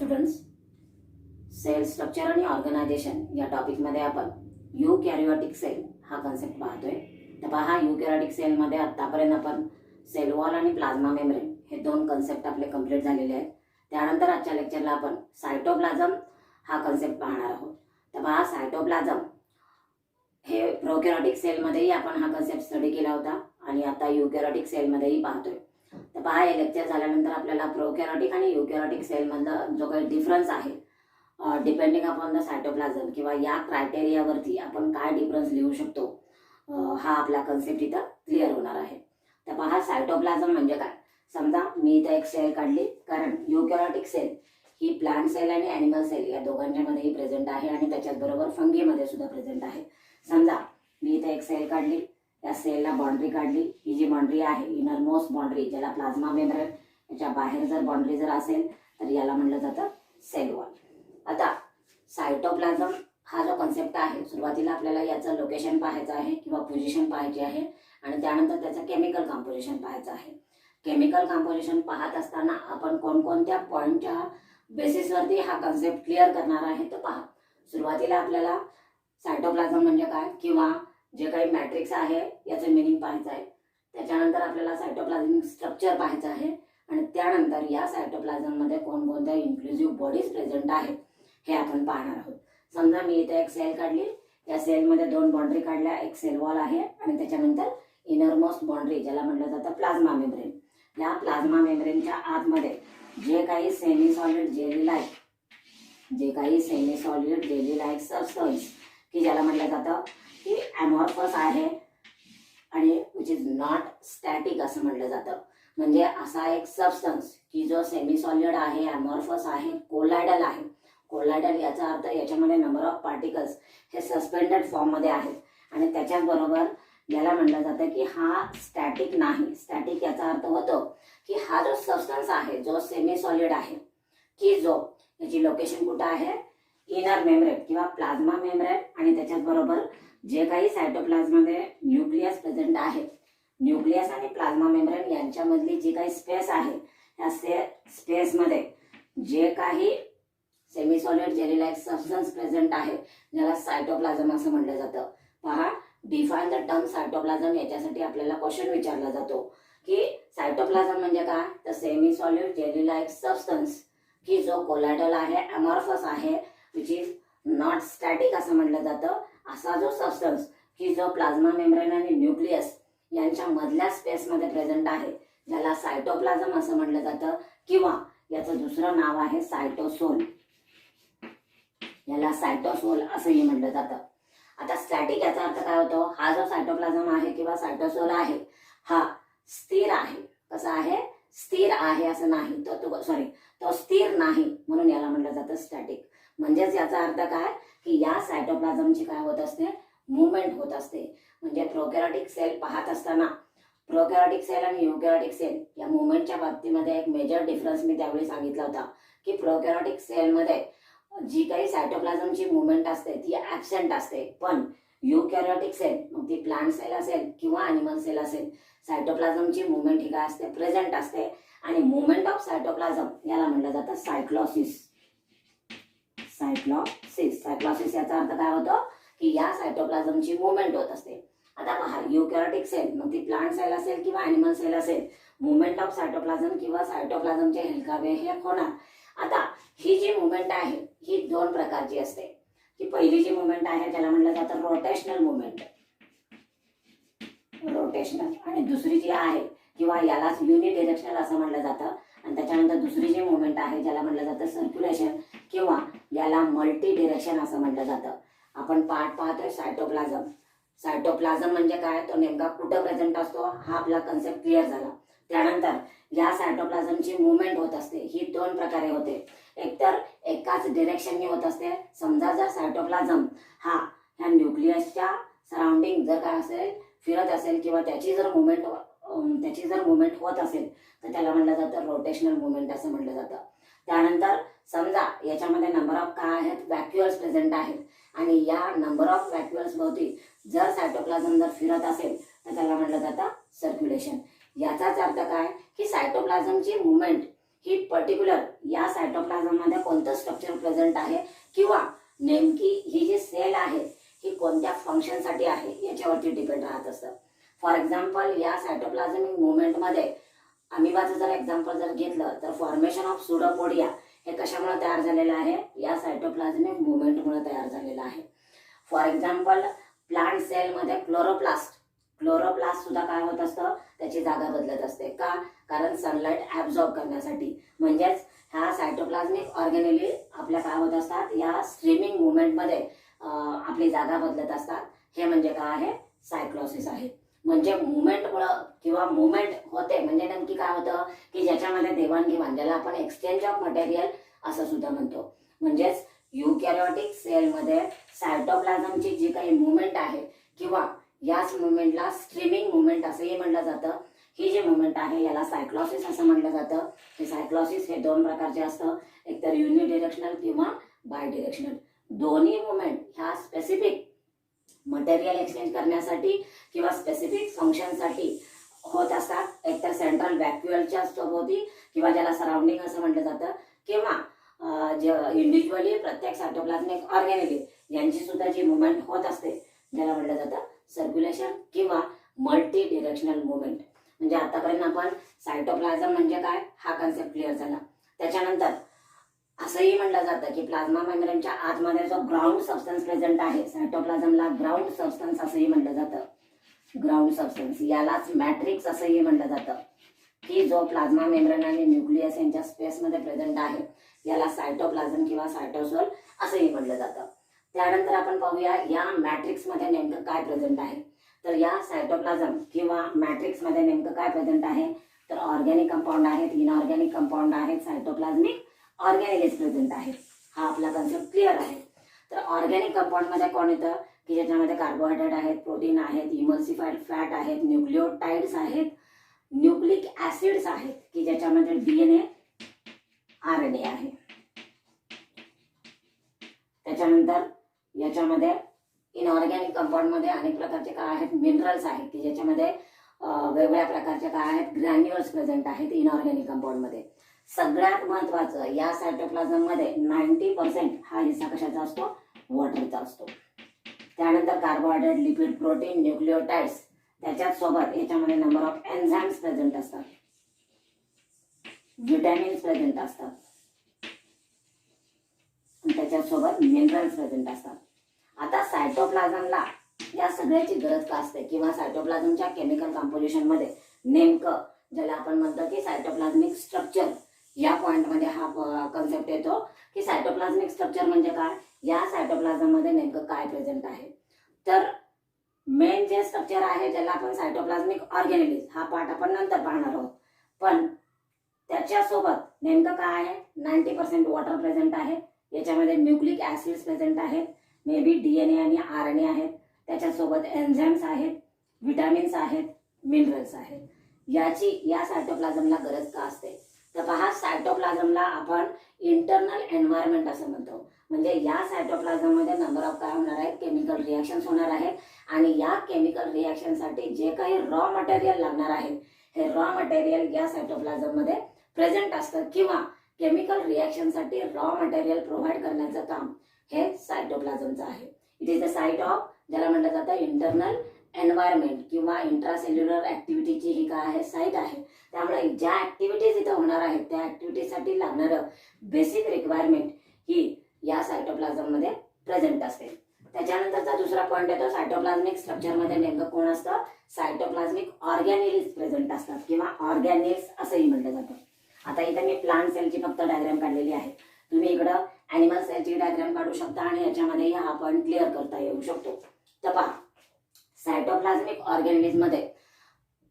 Students, sale structure आणि organisation या टॉपिकमध्ये आपण युकॅरियोटिक सेल हा कन्सेप्ट पाहतोय. तर पहा, युकॅरियोटिक सेलमध्ये आतापर्यंत आपण सेल वॉल आणि प्लाझ्मा मेम्ब्रेन हे दोन कन्सेप्ट आपले कंप्लीट झालेले आहेत. त्यानंतर आजच्या लेक्चरला आपण सायटोप्लाझम हा कन्सेप्ट पाहणार आहोत. तर पहा, सायटोप्लाझम हे प्रोकॅरियोटिक सेलमध्येही आपण हा कन्सेप्ट स्टडी केला होता आणि आता युकॅरियोटिक सेलमध्येही पाहतोय. तर पहा, हे लेक्चर झाल्यानंतर आपल्याला प्रोकॅरियोटिक आणि युकॅरियोटिक सेलमधला जो काही डिफरन्स आहे, डिपेंडिंग अपॉन द सायटोप्लाझम किंवा या क्रायटेरियावरती आपण काय डिफरन्स लिहू शकतो, हा आपला कन्सेप्ट इथं क्लिअर होणार आहे. तर पहा, सायटोप्लाझम म्हणजे काय. समजा मी इथं एक सेल काढली, कारण युकॅरियोटिक सेल ही प्लांट सेल आणि ॲनिमल सेल या दोघांच्या मध्येही प्रेझेंट आहे आणि त्याच्याचबरोबर फंगीमध्ये सुद्धा प्रेझेंट आहे. समजा मी इथे एक सेल काढली, या सेलला बाउंड्री काढली. ही जी बाउंड्री आहे, इनर मोस्ट बाउंड्री, ज्याला प्लाझ्मा मेम्ब्रेन, याच्या बाहेर जर बाउंड्री जर असेल तर याला म्हणलं जातं सेल वॉल. आता सायटोप्लाझम हा जो कन्सेप्ट आहे, सुरुवातीला आपल्याला याचं लोकेशन पाहायचं आहे किंवा पोझिशन पाहायची आहे आणि त्यानंतर त्याचं केमिकल कंपोजिशन पाहायचं आहे. केमिकल कंपोजिशन पाहत असताना आपण कोणकोणत्या पॉईंटच्या बेसिसवरती हा कन्सेप्ट क्लिअर करणार आहे तर पहा. सुरुवातीला आपल्याला सायटोप्लाझम म्हणजे काय किंवा जे काही मॅट्रिक्स आहे याचं मिनिंग पाहायचं आहे. त्याच्यानंतर आपल्याला सायटोप्लाझमिक स्ट्रक्चर पाहायचं आहे आणि त्यानंतर या सायटोप्लाझममध्ये कोणकोणत्या इन्क्लुझिव्ह बॉडीज प्रेझेंट आहेत हे आपण पाहणार आहोत. समजा मी इथे एक सेल काढली, या सेलमध्ये दोन बाउंड्री काढल्या, एक सेल वॉल आहे आणि त्याच्यानंतर इनरमोस्ट बाउंड्री ज्याला म्हटलं जातं प्लाझ्मा मेम्ब्रेन. या प्लाझ्मा मेम्ब्रेनच्या आतमध्ये जे काही semi solid jelly like substance की ज्याला म्हटलं जातं की ॲमॉर्फस आहे आणि विच इज नॉट स्टॅटिक असं म्हटलं जातं. म्हणजे असा एक सबस्टन्स की जो सेमी सॉलिड आहे, ॲमॉर्फस आहे, कोलायडल आहे. कोलायडल याचा अर्थ याच्यामध्ये नंबर ऑफ पार्टिकल्स हे सस्पेंडेड फॉर्ममध्ये आहेत आणि त्याच्याचबरोबर याला म्हटलं जातं की हा स्टॅटिक नाही. स्टॅटिक याचा अर्थ होतो की हा जो सबस्टन्स आहे, जो सेमी सॉलिड आहे, की जो याची लोकेशन कुठं आहे, इनर मेम्ब्रेन किंवा प्लाझ्मा मेम्ब्रेन आणि त्याच्याचबरोबर जे काही सायटोप्लाझममध्ये न्यूक्लियस प्रेझेंट आहे, न्यूक्लियस आणि प्लाझ्मा मेम्ब्रेन यांच्यामधली जी काही स्पेस आहे, त्या स्पेसमध्ये जे काही semi solid jelly like substance present आहे, ज्याला सायटोप्लाझम असं म्हटलं जातं. पहा, डिफाइन द टर्म सायटोप्लाझम याच्यासाठी आपल्याला क्वेश्चन विचारला जातो की सायटोप्लाझम म्हणजे काय, तर semi solid jelly like substance की जो कोलायडल आहे, ॲमॉर्फस आहे, विच इज नॉट स्टॅटिक असं म्हटलं जातं. असा जो सबस्टन्स की जो प्लाझ्मा मेम्ब्रेन आणि न्यूक्लियस यांच्या मधल्या स्पेसमध्ये प्रेझेंट आहे, ज्याला सायटोप्लाझम असं म्हटलं जातं किंवा याचं दुसरं नाव आहे सायटोसोल. याला सायटोसोल असंही म्हटलं जातं. आता स्टॅटिक याचा अर्थ काय होतो, हा जो सायटोप्लाझम आहे किंवा सायटोसोल आहे हा स्थिर आहे. कसा आहे, स्थिर आहे असं नाही, तो स्थिर नाही, म्हणून याला म्हटलं जातं स्टॅटिक. म्हणजेच याचा अर्थ काय की या सायटोप्लाझमची काय होत असते, मुवमेंट होत असते. म्हणजे प्रोकॅरियोटिक सेल पाहत असताना प्रोकॅरियोटिक सेल आणि युकॅरियोटिक सेल या मुवमेंटच्या बाबतीमध्ये एक मेजर डिफरन्स मी त्यावेळी सांगितला होता की प्रोकॅरियोटिक सेलमध्ये जी काही सायटोप्लाझमची मुवमेंट असते ती ॲब्सेंट असते, पण युकॅरियोटिक सेल, मग ती प्लांट सेल असेल किंवा ॲनिमल सेल असेल, सायटोप्लाझमची मुवमेंट ही काय असते, प्रेझेंट असते. आणि मुवमेंट ऑफ सायटोप्लाझम याला म्हटलं जातं सायक्लोसिस. सायक्लोसिस याचा अर्थ काय होतो की या सायटोप्लाझमची मुवमेंट होत असते. आता पहा, युकॅरियोटिक सेल, मग ती प्लांट सेल असेल किंवा ॲनिमल सेल असेल, मुवमेंट ऑफ सायटोप्लाझम किंवा सायटोप्लाझमचे हेलकावे हे होणार. आता ही जी मुवमेंट आहे ही दोन प्रकारची असते. की पहिली जी मुवमेंट आहे त्याला म्हटलं जातं रोटेशनल मुवमेंट, आणि दुसरी जी आहे किंवा यालाच युनिडिरेक्शनल असं म्हटलं जातं. आणि त्याच्यानंतर दुसरी जी मुवमेंट आहे ज्याला म्हटलं जातं सर्क्युलेशन किंवा याला मल्टी डिरेक्शन असं म्हटलं जातं. आपण पार्ट पाहतोय सायटोप्लाझम. सायटोप्लाझम म्हणजे काय, तो नेमका कुठं प्रेझेंट असतो, हा आपला कन्सेप्ट क्लिअर झाला. त्यानंतर या सायटोप्लाझमची मुवमेंट होत असते, ही दोन प्रकारे होते. एकतर एकाच डिरेक्शनने होत असते. समजा जर सायटोप्लाझम हा ह्या न्यूक्लियसच्या सराउंडिंग जर काय असेल फिरत असेल किंवा त्याची जर मुवमेंट होत असेल तर त्याला म्हटलं जातं रोटेशनल मुवमेंट असं म्हटलं जातं. त्यानंतर समजा याच्यामध्ये नंबर ऑफ काय आहेत, व्हॅक्युअल्स प्रेझेंट आहेत आणि या नंबर ऑफ व्हॅक्युअल्स भोवती जर सायटोप्लाझम जर फिरत असेल तर त्याला म्हटलं जातं सर्क्युलेशन. याचाच अर्थ काय की सायटोप्लाझमची मुवमेंट ही पर्टिक्युलर या सायटोप्लाझम मध्ये कोणतं स्ट्रक्चर प्रेझेंट आहे किंवा नेमकी ही जी सेल आहे ही कोणत्या फंक्शनसाठी आहे याच्यावरती डिपेंड राहत असतं. फॉर एक्झाम्पल या सायटोप्लाझमिक मुवमेंटमध्ये अमिबाचं जर एक्झाम्पल जर घेतलं तर फॉर्मेशन ऑफ सुडोपोडिया हे कशामुळे तयार झालेलं आहे, या सायटोप्लाझमिक मुवमेंटमुळे तयार झालेलं आहे. फॉर एक्झाम्पल प्लांट सेलमध्ये क्लोरोप्लास्ट सुद्धा काय होत असतं, त्याची जागा बदलत असते. का? कारण सनलाईट ॲब्झॉर्ब करण्यासाठी. म्हणजेच ह्या सायटोप्लाझमिक ऑर्गॅनिली आपल्या काय होत असतात, या स्ट्रीमिंग मुवमेंटमध्ये आपली जागा बदलत असतात. हे म्हणजे काय आहे, सायक्लोसिस आहे. म्हणजे मुवमेंटमुळं किंवा मुवमेंट होते म्हणजे नेमकी काय होतं की ज्याच्यामध्ये देवाणघेवाण, ज्याला आपण एक्सचेंज ऑफ मटेरियल असं सुद्धा म्हणतो. म्हणजेच युकॅरियोटिक सेलमध्ये सायटोप्लाझमची जी काही मुवमेंट आहे किंवा याच मुवमेंटला स्ट्रीमिंग मुवमेंट असंही म्हटलं जातं. ही जी मुवमेंट आहे याला सायक्लोसिस असं म्हटलं जातं. हे सायक्लोसिस हे दोन प्रकारचे असतं, एकतर युनिडिरेक्शनल किंवा बाय डिरेक्शनल. दोन्ही मुवमेंट ह्या स्पेसिफिक मटेरियल एक्सचेंज करण्यासाठी किंवा स्पेसिफिक फंक्शनसाठी होत असतात. एकतर सेंट्रल व्हॅक्युअलच्या सभोवती किंवा ज्याला सराउंडिंग असं म्हटलं जातं, किंवा जे इंडिव्हिज्युअली प्रत्येक सायटोप्लाझमिक ऑर्गॅनिली यांची सुद्धा जी मुवमेंट होत असते ज्याला म्हटलं जातं सर्क्युलेशन किंवा मल्टी डिरेक्शनल मुवमेंट. म्हणजे आतापर्यंत आपण सायटोप्लाझम म्हणजे काय हा कन्सेप्ट क्लिअर झाला. त्याच्यानंतर असंही म्हटलं जातं की प्लाझ्मा मेम्ब्रेनच्या आतमध्ये जो ग्राउंड सबस्टन्स प्रेझेंट आहे, सायटोप्लाझमला ग्राउंड सबस्टन्स असंही म्हटलं जातं. ग्राउंड सबस्टन्स यालाच मॅट्रिक्स असंही म्हटलं जातं, की जो प्लाझ्मा मेम्ब्रेन आणि न्यूक्लियस यांच्या स्पेसमध्ये प्रेझेंट आहे याला सायटोप्लाझम किंवा सायटोसोल असंही म्हटलं जातं. त्यानंतर आपण पाहूया या मॅट्रिक्समध्ये नेमकं काय प्रेझेंट आहे. तर या सायटोप्लाझम किंवा मॅट्रिक्समध्ये नेमकं काय प्रेझेंट आहे, तर ऑर्गॅनिक कंपाऊंड आहेत, इनऑर्गॅनिक कंपाऊंड आहेत, सायटोप्लाझमिक ऑर्गॅनिलीज प्रेझेंट आहे. हा आपला कन्सेप्ट क्लिअर आहे. तर ऑर्गॅनिक कंपाऊंडमध्ये कोण येतं की ज्याच्यामध्ये कार्बोहायड्रेट आहेत, प्रोटीन आहेत, इमल्सिफाईड फॅट आहेत, न्यूक्लिओटाइड्स आहेत, न्यूक्लिक ऍसिड्स आहेत की ज्याच्यामध्ये डीएनए आरएनए आहे. त्याच्यानंतर याच्यामध्ये इनऑर्गॅनिक कंपाऊंडमध्ये अनेक प्रकारचे काय आहेत, मिनरल्स आहेत की ज्याच्यामध्ये वेगवेगळ्या प्रकारचे काय आहेत, ग्रॅन्युअल्स प्रेझेंट आहेत इनऑर्गॅनिक कंपाऊंडमध्ये. सगळ्यात महत्वाचं या सायटोप्लाझममध्ये 90% हा हिस्सा कशाचा असतो, वॉटरचा असतो. त्यानंतर कार्बोहायड्रेट, लिपिड, प्रोटीन, न्यूक्लिओटाइड्स त्याच्याच सोबत याच्यामध्ये नंबर ऑफ एन्झाइम्स प्रेझेंट असतात, विटॅमिन्स प्रेझेंट असतात, त्याच्यासोबत मिनरल्स प्रेझेंट असतात. आता सायटोप्लाझमला या सगळ्याची गरज का असते किंवा सायटोप्लाझमच्या केमिकल कंपोजिशन मध्ये नेमकं ज्याला आपण म्हणतो की सायटोप्लाझमिक स्ट्रक्चर, या पॉइंटमध्ये हा कन्सेप्ट येतो की सायटोप्लाझमिक स्ट्रक्चर म्हणजे काय, या सायटोप्लाझम मध्ये नेमकं काय प्रेझेंट आहे. तर मेन जे स्ट्रक्चर आहे ज्याला आपण सायटोप्लाझमिक ऑर्गॅनिलीज हा पार्ट आपण नंतर पाहणार आहोत, पण त्याच्यासोबत नेमकं काय आहे, 90% वॉटर प्रेझेंट आहे. याच्यामध्ये न्यूक्लिक ऍसिड्स प्रेझेंट आहेत, मे बी डीएनए आणि आरएनए आहेत, त्याच्यासोबत एन्झाइम्स आहेत, विटामिन्स आहेत, मिनरल्स आहेत. याची या सायटोप्लाझमला गरज का असते, तर पहा सायटोप्लाझमला आपण इंटरनल एन्व्हायरमेंट असं म्हणतो. म्हणजे या सायटोप्लाझम मध्ये नंबर ऑफ काय होणार आहेत, केमिकल रिॲक्शन्स होणार आहेत आणि या केमिकल रिॲक्शनसाठी जे काही रॉ मटेरियल लागणार आहे हे रॉ मटेरियल या सायटोप्लाझम मध्ये प्रेझेंट असतं किंवा केमिकल रिॲक्शनसाठी रॉ मटेरियल प्रोव्हाइड करण्याचं काम हे सायटोप्लाझमचं आहे. It is the site of ज्याला म्हटलं जातं इंटरनल एन्व्हायरमेंट किंवा इंट्रासेल्युलर ऍक्टिव्हिटीची ही काय आहे, साईट आहे. त्यामुळे ज्या ऍक्टिव्हिटीज इथं होणार आहेत त्या ऍक्टिव्हिटीसाठी लागणारं बेसिक रिक्वायरमेंट ही या सायटोप्लाझम मध्ये प्रेझेंट असते. त्याच्यानंतरचा दुसरा पॉईंट येतो सायटोप्लाझमिक स्ट्रक्चर मध्ये नेमकं कोण असतं, सायटोप्लाझमिक ऑर्गॅनिलीज प्रेझेंट असतात किंवा ऑर्गॅनिल्स असंही म्हटलं जातं. आता इथे मी प्लांट सेलची फक्त डायग्राम काढलेली आहे, तुम्ही इकडं ॲनिमल सेलची डायग्राम काढू शकता आणि याच्यामध्ये हा पॉईंट क्लिअर करता येऊ शकतो. तर पहा सायटोप्लाझमिक ऑर्गॅनिलीज मध्ये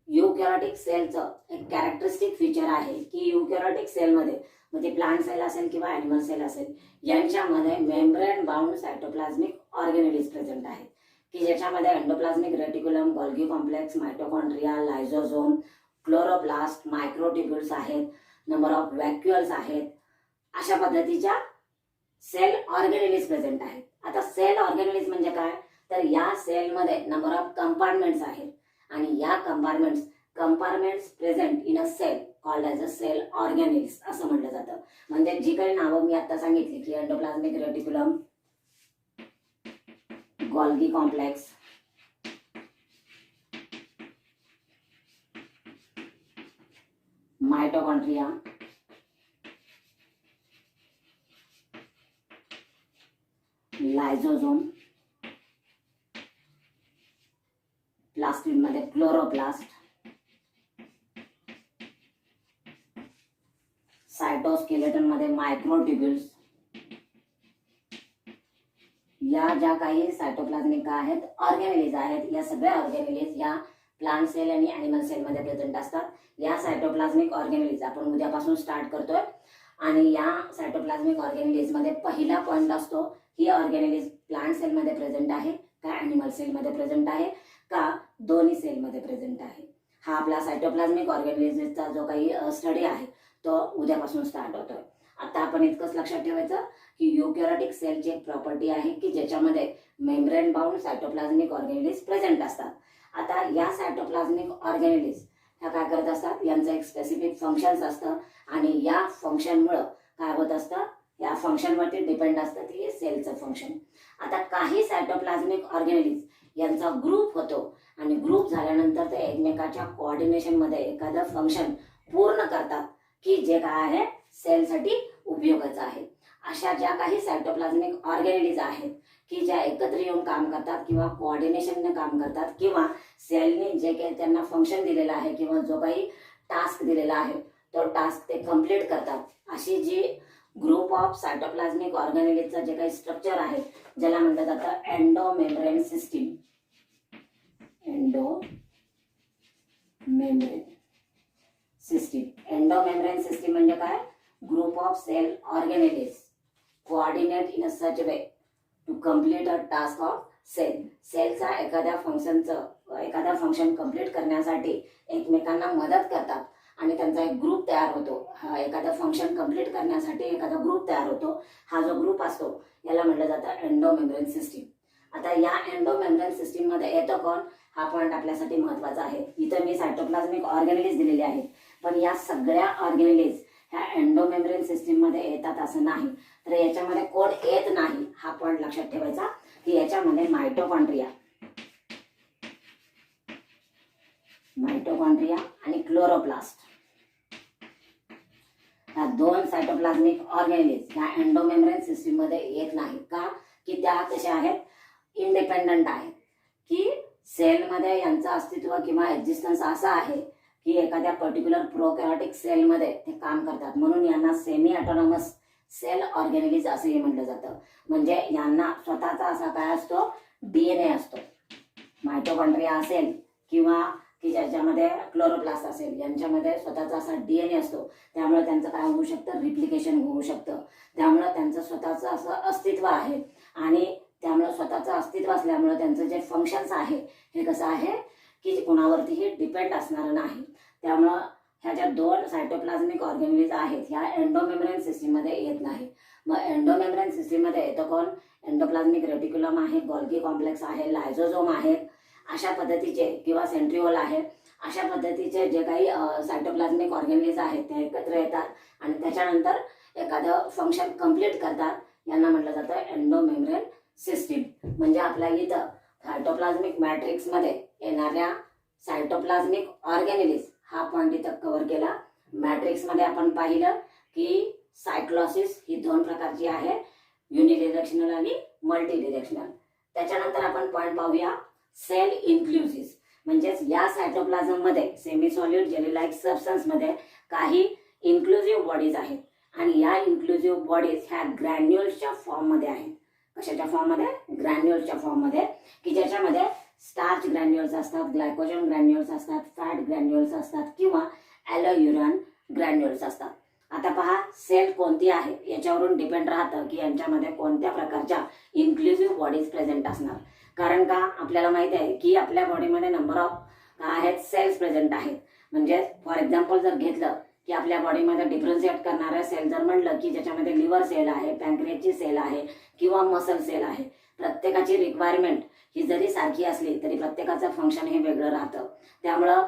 युकॅरियोटिक सेलचं एक कॅरेक्टरिस्टिक फीचर आहे की युकॅरियोटिक सेलमध्ये म्हणजे प्लांट सेल असेल किंवा ॲनिमल सेल असेल यांच्यामध्ये membrane bound cytoplasmic organelles present आहेत की ज्याच्यामध्ये endoplasmic reticulum, Golgi complex, mitochondria, lysosome, chloroplast, microtubules आहेत, नंबर ऑफ व्हॅक्युअल्स आहेत, अशा पद्धतीच्या सेल ऑर्गॅनिलीज प्रेझेंट आहेत. आता सेल ऑर्गॅनिलीज म्हणजे काय, तर या सेलमध्ये नंबर ऑफ कंपार्टमेंट्स आहेत आणि या compartments present in a cell called as a cell organelles असं म्हटलं जातं. म्हणजे जी काही नावं मी आता सांगितली की endoplasmic reticulum, Golgi complex, mitochondria, lysosome, प्लास्टिडमध्ये क्लोरोप्लास्ट, सायटोस्केलेटन मध्ये मायक्रोट्युब्युल्स, या ज्या काही सायटोप्लाझ्मिक आहेत ऑर्गॅनिलीज आहेत, या सगळ्या ऑर्गॅनिलीज या प्लांट सेल आणि ॲनिमल सेलमध्ये प्रेझेंट असतात. या सायटोप्लाझ्मिक ऑर्गॅनिलीज आपण उद्यापासून स्टार्ट करतोय आणि या सायटोप्लाझ्मिक ऑर्गॅनिलीजमध्ये पहिला पॉईंट असतो, ही ऑर्गॅनिलीज प्लांट सेलमध्ये प्रेझेंट आहे का ॲनिमल सेलमध्ये प्रेझेंट आहे का दोन्ही सेलमध्ये प्रेझेंट आहे. हा आपला सायटोप्लाझ्मिक ऑर्गॅनिलीजचा जो काही स्टडी आहे तो उद्यापासून स्टार्ट होतोय. आता आपण इतकंच लक्षात ठेवायचं की युकॅरियोटिक सेलची एक प्रॉपर्टी आहे की ज्याच्यामध्ये मेम्ब्रेन बाउंड सायटोप्लाझ्मिक ऑर्गॅनिलीज प्रेझेंट असतात. आता या सायटोप्लाझ्मिक ऑर्गॅनिलीज ह्या काय करत असतात, यांचं एक स्पेसिफिक फंक्शन्स असतं आणि या फंक्शनमुळं काय होत असतं, या फंक्शनवरती डिपेंड असतं की सेलचं फंक्शन. आता काही सायटोप्लाझ्मिक ऑर्गॅनिलीज यांचा ग्रुप होतो आणि ग्रुप झाल्यानंतर ते एकमेकाच्या कोऑर्डिनेशनमध्ये एखादं फंक्शन पूर्ण करतात की जे काय आहे सेलसाठी उपयोगाचं आहे. अशा ज्या काही सायटोप्लाझ्मिक ऑर्गॅनिलीज आहेत की ज्या एकत्र येऊन काम करतात किंवा कोऑर्डिनेशनने काम करतात किंवा सेलने जे काही त्यांना फंक्शन दिलेलं आहे किंवा जो काही टास्क दिलेला आहे तो टास्क ते कंप्लीट करतात, अशी जी ग्रुप ऑफ सायटोप्लाझ्मिक ऑर्गॅनिलीजचं जे काही स्ट्रक्चर आहे ज्याला म्हटलं जातं endomembrane system. Endomembrane system. Endomembrane system म्हणजे काय, group of cell organelles coordinate in a such way to complete a task of cell. सेलचा एखाद्या फंक्शन कंप्लीट करण्यासाठी एकमेकांना मदत करतात आणि त्यांचा एक ग्रुप तयार होतो. हा एखादा फंक्शन कंप्लीट करण्यासाठी एखादा ग्रुप तयार होतो. हा जो ग्रुप असतो याला म्हटलं जातं एंडोमेम्ब्रेन सिस्टीम. आता या एंडोमेम्ब्रेन सिस्टीम मध्ये येतो कोण, हा पॉईंट आपल्यासाठी महत्वाचा आहे. इथं मी सायटोप्लाझ्मिक ऑर्गॅनिलीज दिलेले आहेत पण या सगळ्या ऑर्गॅनिलीज ह्या एंडोमेम्ब्रेन सिस्टीम मध्ये येतात असं नाही. तर याच्यामध्ये कोण येत नाही हा पॉईंट लक्षात ठेवायचा की याच्यामध्ये माइटोकॉन्ड्रिया आणि क्लोरोप्लास्ट ह्या दोन सायटोप्लाझ्मिक ऑर्गॅनिलीज ह्या एंडोमेम्ब्रेन सिस्टीम मध्ये येत नाही का, की त्या कशा आहेत, इंडिपेंडंट आहेत. की सेलमध्ये यांचं अस्तित्व किंवा एक्झिस्टन्स असं आहे की एखाद्या पर्टिक्युलर प्रोकॅरियोटिक सेलमध्ये ते काम करतात, म्हणून यांना सेमी ऑटोनॉमस सेल ऑर्गॅनिलीज असंही म्हटलं जातं. म्हणजे यांना स्वतःचा असा काय असतो, डीएनए असतो. माइटोकॉन्ड्रिया असेल किंवा की ज्याच्यामध्ये क्लोरोप्लास्ट असेल यांच्यामध्ये स्वतःचा असा डीएनए असतो. त्यामुळे त्यांचं काय होऊ शकतं, रिप्लिकेशन होऊ शकतं. त्यामुळे त्यांचं स्वतःचं असं अस्तित्व आहे आणि त्यामुळे स्वतःचं अस्तित्व असल्यामुळे त्यांचं जे फंक्शन्स आहे हे कसं आहे की कोणावरतीही डिपेंड असणार नाही. त्यामुळं ह्या ज्या दोन सायटोप्लाझ्मिक ऑर्गॅनिलीज आहेत ह्या एंडोमेम्ब्रेन सिस्टीममध्ये येत नाही. मग एंडोमेम्ब्रेन सिस्टीममध्ये येतं कोण, एंडोप्लाझ्मिक रेटिक्युलम आहे, गोल्गी कॉम्प्लेक्स आहे, लायझोझोम आहेत, अशा पद्धतीचे किंवा सेंट्रिओल आहे, अशा पद्धतीचे जे काही सायटोप्लाझ्मिक ऑर्गॅनिलीज आहेत ते एकत्र येतात आणि त्याच्यानंतर एखादं फंक्शन कंप्लीट करतात. यांना म्हटलं जातं एंडोमेम्ब्रेन सिस्टीम. म्हणजे आपल्या इथं सायटोप्लाझ्मिक मॅट्रिक्समध्ये येणाऱ्या सायटोप्लाझ्मिक ऑर्गॅनिलीज हा पॉईंट इथं कव्हर केला. मॅट्रिक्समध्ये आपण पाहिलं की सायक्लोसिस ही दोन प्रकारची आहे, युनिडिरेक्शनल आणि मल्टी डिरेक्शनल. त्याच्यानंतर आपण पॉईंट पाहूया सेल इन्क्लुसिव्ह. म्हणजेच या सायटोप्लाझम मध्ये semi solid jelly like substance मध्ये काही इन्क्लुसिव्ह बॉडीज आहेत आणि या इन्क्लुसिव्ह बॉडीज ह्या ग्रॅन्युल्सच्या फॉर्म मध्ये आहेत. कशाच्या फॉर्म मध्ये, ग्रॅन्युल्सच्या फॉर्म मध्ये, की ज्याच्यामध्ये स्टार्च ग्रॅन्युल्स असतात, ग्लायकोजन ग्रॅन्युल्स असतात, फॅट ग्रॅन्युल्स असतात किंवा ॲलोयुरॅन ग्रॅन्युल्स असतात. आता पहा सेल कोणती आहे याच्यावरून डिपेंड राहतं की यांच्यामध्ये कोणत्या प्रकारच्या इन्क्लुसिव्ह बॉडीज प्रेझेंट असणार. कारण का आपल्याला माहिती आहे की आपल्या बॉडीमध्ये नंबर ऑफ आहेत सेल्स प्रेझेंट आहेत. म्हणजे फॉर एक्झाम्पल जर घेतलं की आपल्या बॉडीमध्ये डिफरन्शिएट करणाऱ्या सेल जर म्हणलं की ज्याच्यामध्ये लिव्हर सेल आहे, पॅन्क्रियाची सेल आहे किंवा मसल सेल आहे, प्रत्येकाची रिक्वायरमेंट ही जरी सारखी असली तरी प्रत्येकाचं फंक्शन हे वेगळं राहतं. त्यामुळं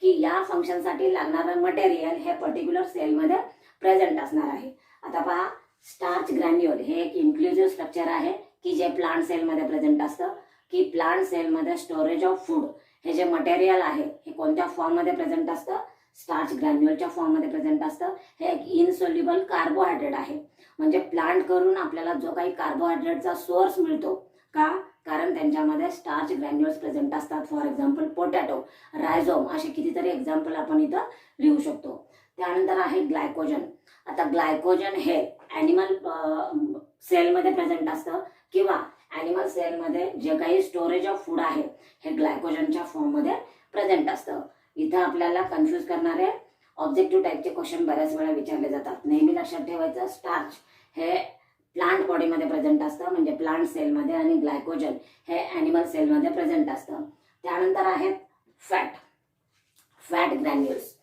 की या फंक्शनसाठी लागणारं मटेरियल हे पर्टिक्युलर सेलमध्ये प्रेझेंट असणार आहे. आता पहा, स्टार्च ग्रॅन्युअल हे एक इन्क्लुझिव्ह स्ट्रक्चर आहे की जे प्लांट सेलमध्ये प्रेझेंट असतं. की प्लांट सेलमध्ये स्टोरेज ऑफ फूड हे जे मटेरियल आहे हे कोणत्या फॉर्ममध्ये प्रेझेंट असतं? स्टार्च ग्रॅन्युअलच्या फॉर्ममध्ये प्रेझेंट असतं. हे एक इनसोल्युबल कार्बोहायड्रेट आहे. म्हणजे प्लांट करून आपल्याला जो काही कार्बोहायड्रेटचा सोर्स मिळतो. का? कारण त्यांच्यामध्ये स्टार्च ग्रॅन्युअल्स प्रेझेंट असतात. फॉर एक्झाम्पल पोटॅटो, रायझोम असे कितीतरी एक्झाम्पल आपण इथं लिहू शकतो. त्यानंतर आहे ग्लायकोजन. आता ग्लायकोजन हे ॲनिमल सेलमध्ये प्रेझेंट असतं किंवा ॲनिमल सेलमध्ये जे काही स्टोरेज ऑफ फूड आहे हे ग्लायकोजनच्या फॉर्ममध्ये प्रेझेंट असतं. इथं आपल्याला कन्फ्यूज करणारे ऑब्जेक्टिव्ह टाईपचे क्वेश्चन बऱ्याच वेळा विचारले जातात. नेहमी लक्षात ठेवायचं, स्टार्च हे प्लांट बॉडीमध्ये प्रेझेंट असतं म्हणजे प्लांट सेलमध्ये, आणि ग्लायकोजन हे ॲनिमल सेलमध्ये प्रेझेंट असतं. त्यानंतर आहेत फॅट ग्रॅन्युल्स.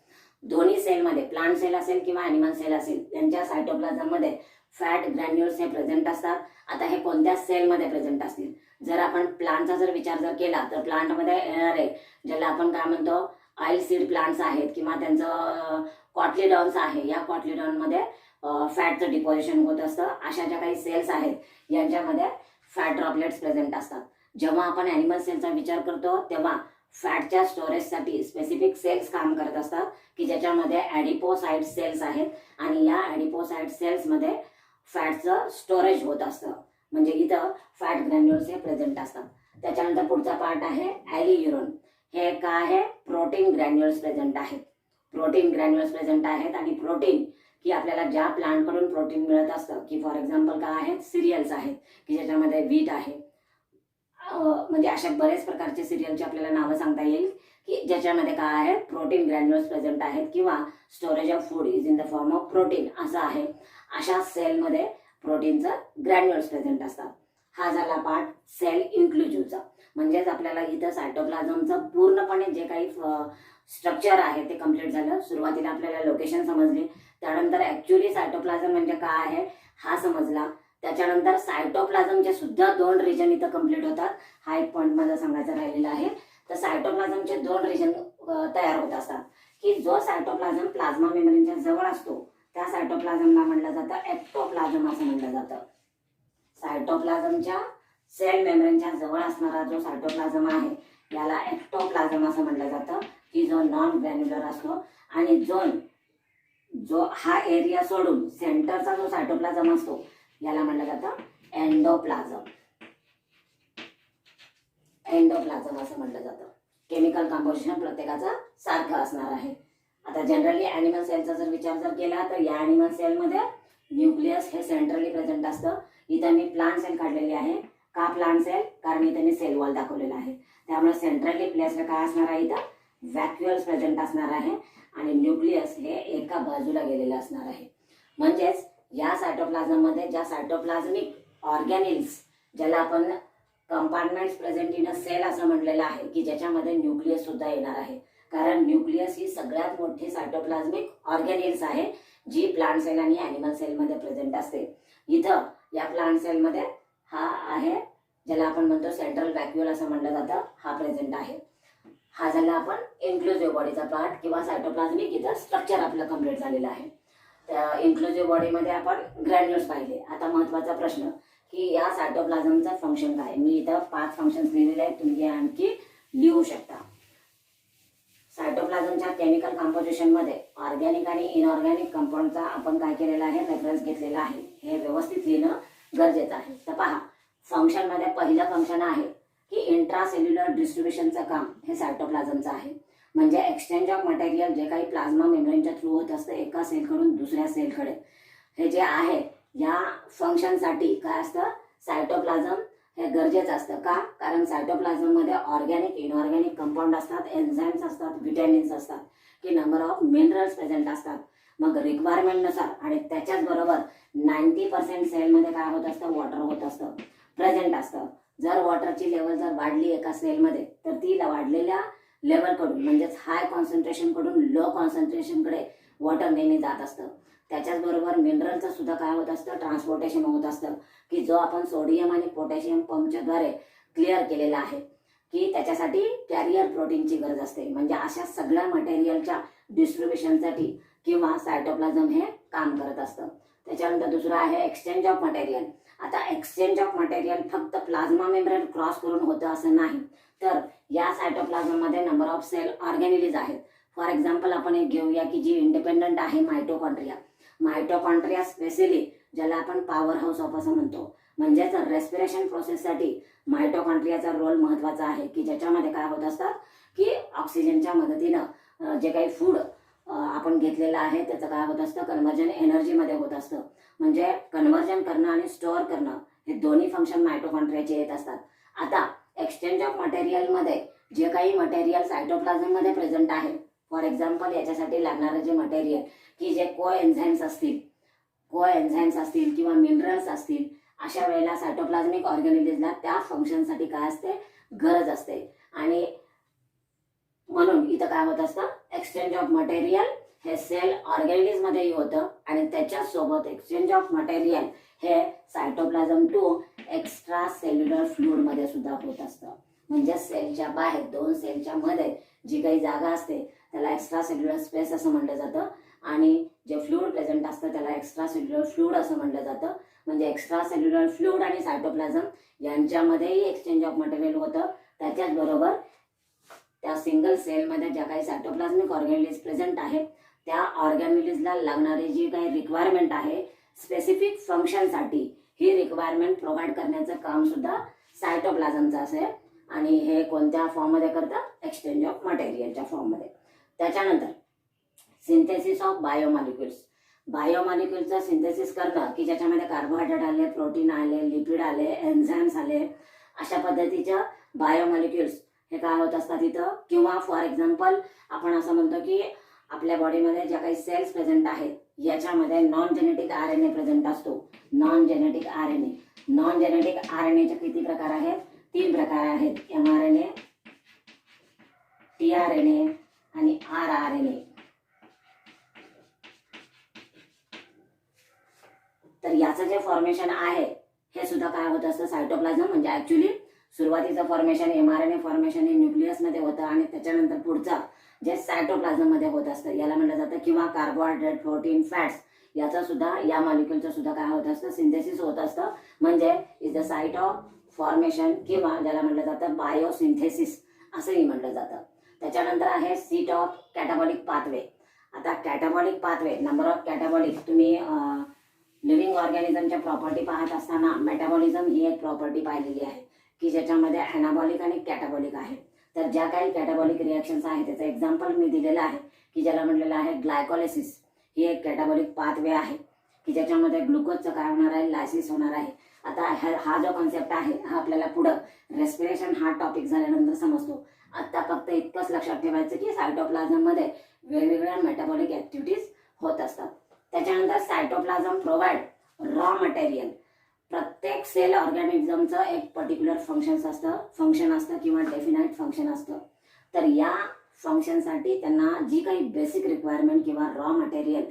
दोन्ही सेलमध्ये, प्लांट सेल असेल किंवा ॲनिमल सेल असेल, त्यांच्या सायटोप्लाझममध्ये फॅट ग्रॅन्युल्स हे प्रेझेंट असतात. आता हे कोणत्या सेलमध्ये प्रेझेंट असतील? जर आपण प्लांटचा जर विचार जर केला तर प्लांटमध्ये येणारे ज्याला आपण काय म्हणतो, ऑइल सीड प्लांट्स आहेत किंवा त्यांचं कॉटलीडॉन्स आहे, या कॉटलीडॉनमध्ये फॅटचं डिपॉझिशन होत असतं. अशा ज्या काही सेल्स आहेत यांच्यामध्ये फॅट ड्रॉपलेट्स प्रेझेंट असतात. जेव्हा आपण ॲनिमल सेलचा विचार करतो तेव्हा फॅटच्या स्टोरेजसाठी स्पेसिफिक सेल्स काम करत असतात की ज्याच्यामध्ये ॲडिपोसाइट सेल्स आहेत आणि या ॲडिपोसाइट सेल्समध्ये फॅटचं स्टोरेज होत असतं. म्हणजे इथं फॅट ग्रॅन्युल्स हे प्रेझेंट असतात. त्याच्यानंतर पुढचा पार्ट आहे ॲलियुरोन. हे काय आहे? प्रोटीन ग्रॅन्युल्स प्रेझेंट आहेत. प्रोटीन ग्रॅन्युल्स प्रेझेंट आहेत आणि प्रोटीन की आपल्याला ज्या प्लांटकडून प्रोटीन मिळत असतं की फॉर एक्झाम्पल काय आहेत? सिरियल्स आहेत की ज्याच्यामध्ये व्हीट आहे. म्हणजे अशा बरेच प्रकारचे सिरियलची आपल्याला नावं सांगता येईल की ज्याच्यामध्ये काय आहे? प्रोटीन ग्रॅन्युल्स प्रेझेंट आहेत किंवा storage of food is in the form of protein असं आहे. अशा सेलमध्ये प्रोटीनचं ग्रॅन्युल्स प्रेझेंट असतात. हा झाला पार्ट सेल इन्क्लुझिव्हचा. म्हणजेच आपल्याला इथं सायटोप्लाझमचं पूर्णपणे जे काही स्ट्रक्चर आहे ते कम्प्लीट झालं. सुरुवातीला आपल्याला लोकेशन समजली, त्यानंतर ॲक्च्युली सायटोप्लाझम म्हणजे काय आहे हा समजला. त्याच्यानंतर सायटोप्लाझमचे सुद्धा 2 रिजन इथं कम्प्लीट होतात. हा एक पॉईंट मला सांगायचा राहिलेला आहे. तर सायटोप्लाझमचे 2 रिजन तयार होत असतात की जो सायटोप्लाझम प्लाझ्मा मेम्ब्रेनच्या जवळ असतो त्या सायटोप्लाझमला म्हटलं जातं एक्टोप्लाझम असं म्हटलं जातं. सायटोप्लाझमच्या सेल मेम्ब्रेनच्या जवळ असणारा जो सायटोप्लाझम आहे याला एक्टोप्लाझम असं म्हटलं जातं की जो नॉन ग्रॅन्युलर असतो. आणि जो हा एरिया सोडून सेंटरचा जो सायटोप्लाझम असतो याला म्हटलं जातं एंडोप्लाझम. एंडोप्लाझम असं म्हटलं जातं. केमिकल कंपोजिशन प्रत्येकाचं सारखं असणार आहे. आता जनरली ॲनिमल सेलचा जर विचार जर केला तर या ॲनिमल सेलमध्ये न्यूक्लियस हे सेंट्रली प्रेझेंट असतं. इथं मी प्लांट सेल काढलेली आहे. का प्लांट सेल? कारण इथं मी सेल वॉल दाखवलेला आहे. त्यामुळे सेंट्रली प्लेसला काय असणार आहे? इथं व्हॅक्युअल्स प्रेझेंट असणार आहे आणि न्यूक्लियस हे एका बाजूला गेलेलं असणार आहे. म्हणजेच या सायटोप्लाझममध्ये ज्या सायटोप्लाझमिक ऑर्गॅनिल्स ज्याला आपण compartments present in a cell असं म्हटलेलं आहे की ज्याच्यामध्ये न्यूक्लियस सुद्धा येणार आहे. कारण न्यूक्लियस ही सगळ्यात मोठी सायटोप्लाझमिक ऑर्गॅनिल्स आहे जी प्लांट सेल आणि ॲनिमल सेलमध्ये प्रेझेंट असते. इथं या प्लांट सेलमध्ये हा आहे ज्याला आपण म्हणतो सेंट्रल व्हॅक्युअल असं म्हटलं जातं, हा प्रेझेंट आहे. हा झाला आपण इन्क्लुझिव्ह बॉडीचा पार्ट किंवा सायटोप्लाझमिक इथं स्ट्रक्चर आपलं कम्प्लीट झालेलं आहे. त्या इन्क्लुझिव्ह बॉडीमध्ये आपण ग्रॅन्युल्स पाहिले. आता महत्त्वाचा प्रश्न की या सायटोप्लाझमचं फंक्शन काय? मी इथं 5 फंक्शन्स लिहिलेले आहेत, तुम्ही आणखी लिहू शकता. सायटोप्लाझमच्या केमिकल कंपोजिशनमध्ये ऑर्गॅनिक आणि इनऑर्गॅनिक कंपाऊंडचा आपण काय केलेला आहे? रेफरन्स घेतलेला आहे. हे व्यवस्थित लिहिणं गरजेचं आहे. तर पहा, फंक्शनमध्ये पहिलं फंक्शन आहे की इंट्रासेल्युलर डिस्ट्रीब्युशनचं काम हे सायटोप्लाझमचं आहे. म्हणजे एक्सचेंज ऑफ मटेरियल जे काही प्लाझ्मा मेम्ब्रेनच्या थ्रू होत असतं एका सेलकडून दुसऱ्या सेलकडे, हे जे आहे या फंक्शनसाठी काय असतं? सायटोप्लाझम हे गरजेचं असतं. का? कारण सायटोप्लाझममध्ये ऑर्गॅनिक इनऑर्गॅनिक कंपाऊंड असतात, एन्झाईम्स असतात, व्हिटॅमिन्स असतात की नंबर ऑफ मिनरल्स प्रेझेंट असतात. मग रिक्वायरमेंटनुसार आणि त्याच्याच बरोबर 90% सेलमध्ये काय होत असतं? वॉटर होत असतं, प्रेझेंट असतं. जर वॉटरची लेवल जर वाढली एका सेलमध्ये तर ती वाढलेल्या लेवलकडून म्हणजेच हाय कॉन्सन्ट्रेशनकडून लो कॉन्सन्ट्रेशनकडे वॉटर नेहमी जात असतं. त्याच्याचबरोबर मिनरलचं सुद्धा काय होत असतं? ट्रान्सपोर्टेशन होत असतं की जो आपण सोडियम आणि पोटॅशियम पंपच्याद्वारे क्लिअर केलेला आहे. की त्याच्यासाठी कॅरियर प्रोटीनची गरज असते. म्हणजे अशा सगळ्या मटेरियलच्या डिस्ट्रीब्युशनसाठी किंवा सायटोप्लाझम हे काम करत असतं. त्याच्यानंतर दुसरं आहे एक्सचेंज ऑफ मटेरियल. आता एक्सचेंज ऑफ मटेरियल फक्त प्लाझ्मा मेम्ब्रेन क्रॉस करून होतं असं नाही, तर या सायटोप्लाझममध्ये नंबर ऑफ सेल ऑर्गॅनिलीज आहेत. फॉर एक्झाम्पल आपण एक घेऊया की जी इंडिपेंडंट आहे मायटोकॉन्ड्रिया. मायटोकॉन्ड्रिया स्पेशली ज्याला आपण पॉवर हाऊस ऑफ असं म्हणतो, म्हणजेच रेस्पिरेशन प्रोसेससाठी मायटोकॉन्ड्रियाचा रोल महत्त्वाचा आहे, की ज्याच्यामध्ये काय होत असतात की ऑक्सिजनच्या मदतीनं जे काही फूड आपण घेतलेलं आहे त्याचं काय होत असतं, कन्व्हर्जन एनर्जीमध्ये होत असतं. म्हणजे कन्व्हर्जन करणं आणि स्टोअर करणं हे दोन्ही फंक्शन मायटोकॉन्ड्रियाचे येत असतात. आता एक्सचेंज ऑफ मटेरियलमध्ये जे काही मटेरियल सायटोप्लाझममध्ये प्रेझेंट आहे, फॉर एक्झाम्पल याच्यासाठी लागणारं जे मटेरियल की जे कोएन्झाइम्स असतील किंवा मिनरल्स असतील, अशा वेळेला सायटोप्लाझमिक ऑर्गॅनिलिजला त्या फंक्शनसाठी काय असते, गरज असते. आणि म्हणून इथं काय होत असतं, एक्सचेंज ऑफ मटेरियल हे सेल ऑर्गॅनिलिजमध्येही होतं आणि त्याच्यासोबत एक्सचेंज ऑफ मटेरियल हे सायटोप्लाझम टू एक्स्ट्रा सेल्युलर फ्लुइडमध्ये सुद्धा होत असतं. म्हणजे सेलच्या बाहेर दोन सेलच्या मध्ये जी काही जागा असते त्याला एक्स्ट्रा सेल्युलर स्पेस असं म्हटलं जातं आणि जे फ्लुइड प्रेझेंट असतं त्याला एक्स्ट्रा सेल्युलर फ्लुइड असं म्हटलं जातं. म्हणजे एक्स्ट्रा सेल्युलर फ्लुइड आणि सायटोप्लाझम यांच्यामध्येही एक्सचेंज ऑफ मटेरियल होतं. त्याच्याचबरोबर त्या सिंगल सेलमध्ये ज्या काही सायटोप्लाझमिक ऑर्गॅनिलीज प्रेझेंट आहेत त्या ऑर्गॅनिलीजला लागणारी जी काही रिक्वायरमेंट आहे स्पेसिफिक फंक्शनसाठी, ही रिक्वायरमेंट प्रोव्हाइड करण्याचं काम सुद्धा सायटोप्लाझमचं असेल. आणि हे कोणत्या फॉर्ममध्ये करतं, एक्सचेंज ऑफ मटेरियलच्या फॉर्ममध्ये. त्याच्यानंतर सिंथेसिस ऑफ बायोमॉलिक्युल्स. बायोमॉलिक्युलचं सिंथेसिस करणं की ज्याच्यामध्ये कार्बोहायड्रेट आले, प्रोटीन आले, लिपिड आले, एन्झाइम्स आले, अशा पद्धतीच्या बायोमॉलिक्युल्स हे काय होत असतात इथं. किंवा फॉर एक्झाम्पल आपण असं म्हणतो की आपल्या बॉडीमध्ये ज्या काही सेल्स प्रेझेंट आहेत याच्यामध्ये नॉन जेनेटिक RNA प्रेझेंट असतो. नॉन जेनेटिक RNAचे किती प्रकार आहेत, 3 प्रकार आहेत, mRNA, tRNA आणि rRNA. तर याचं जे फॉर्मेशन आहे हे सुद्धा काय होत असतं, सायटोप्लाझम म्हणजे ऍक्च्युली सुरुवातीचं फॉर्मेशन mRNA फॉर्मेशन हे न्यूक्लियसमध्ये होतं आणि त्याच्यानंतर पुढचा जे सायटोप्लाझममध्ये होत असतं याला म्हटलं जातं. किंवा कार्बोहायड्रेट, प्रोटीन, फॅट्स याचा सुद्धा या मॉलिक्युलचं सुद्धा काय होत असतं, सिंथेसिस होत असतं. म्हणजे is the site of formation किंवा ज्याला म्हटलं जातं बायोसिंथेसिस असंही म्हटलं जातं. त्याच्यानंतर आहे सीट ऑफ कॅटाबॉलिक पाथवे. आता catabolic pathway, number of catabolic, तुम्ही लिव्हिंग ऑर्गॅनिझमच्या प्रॉपर्टी पाहत असताना मेटाबॉलिझम ही एक प्रॉपर्टी पाहिलेली आहे की ज्याच्यामध्ये ॲनाबॉलिक आणि कॅटाबॉलिक आहे. तर ज्या काही कॅटाबॉलिक रिॲक्शन्स आहेत त्याचं एक्झाम्पल मी दिलेलं आहे की ज्याला म्हटलेलं आहे ग्लायकोलिसिस. ही एक कॅटाबॉलिक पाथवे आहे की ज्याच्यामध्ये ग्लुकोजचं काय होणार आहे, लायसिस होणार आहे. आता हा जो कॉन्सेप्ट आहे हा आपल्याला पुढं रेस्पिरेशन हा टॉपिक झाल्यानंतर समजतो. आता फक्त इतकंच लक्षात ठेवायचं की सायटोप्लाझममध्ये वेगवेगळ्या मेटाबॉलिक ऍक्टिव्हिटीज होत असतात. त्याच्यानंतर सायटोप्लाझम प्रोव्हाइड रॉ मटेरियल. प्रत्येक सेल ऑर्गॅनिझमचं एक पर्टिक्युलर फंक्शन असतं किंवा डेफिनाइट फंक्शन असतं. तर या फंक्शनसाठी त्यांना जी काही बेसिक रिक्वायरमेंट किंवा रॉ मटेरियल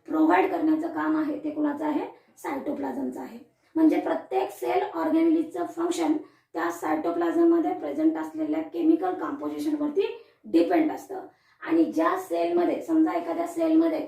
प्रोव्हाइड करण्याचं काम आहे ते कुणाचं आहे, सायटोप्लाझमचं आहे. म्हणजे प्रत्येक सेल ऑर्गॅनिलिजचं फंक्शन त्या सायटोप्लाझममध्ये प्रेझेंट असलेल्या केमिकल कॉम्पोजिशनवरती डिपेंड असतं. आणि ज्या सेलमध्ये, समजा एखाद्या सेलमध्ये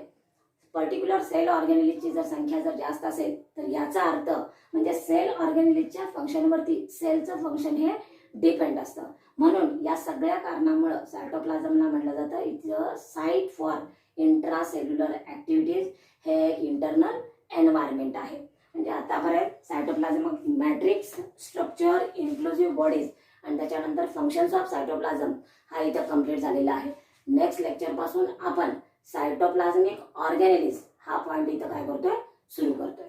पर्टिक्युलर सेल ऑर्गॅनिलिजची जर संख्या जर जास्त असेल तर याचा अर्थ म्हणजे सेल ऑर्गॅनिलिजच्या फंक्शनवरती सेलचं फंक्शन हे डिपेंड असतं. म्हणून या सगळ्या कारणामुळे सायटोप्लाझमला म्हटलं जातं it's a site for intracellular activities. हे एक इंटरनल एन्व्हायरमेंट आहे. म्हणजे आतापर्यंत सायटोप्लाझमिक मॅट्रिक्स, स्ट्रक्चर, इन्क्लुसिव्ह बॉडीज आणि त्याच्यानंतर फंक्शन्स ऑफ सायटोप्लाझम हा इथं कम्प्लीट झालेला आहे. नेक्स्ट लेक्चर पासून आपण सायटोप्लाझमिक ऑर्गॅनिलीज हा पॉईंट इथं काय करतोय, सुरू करतोय.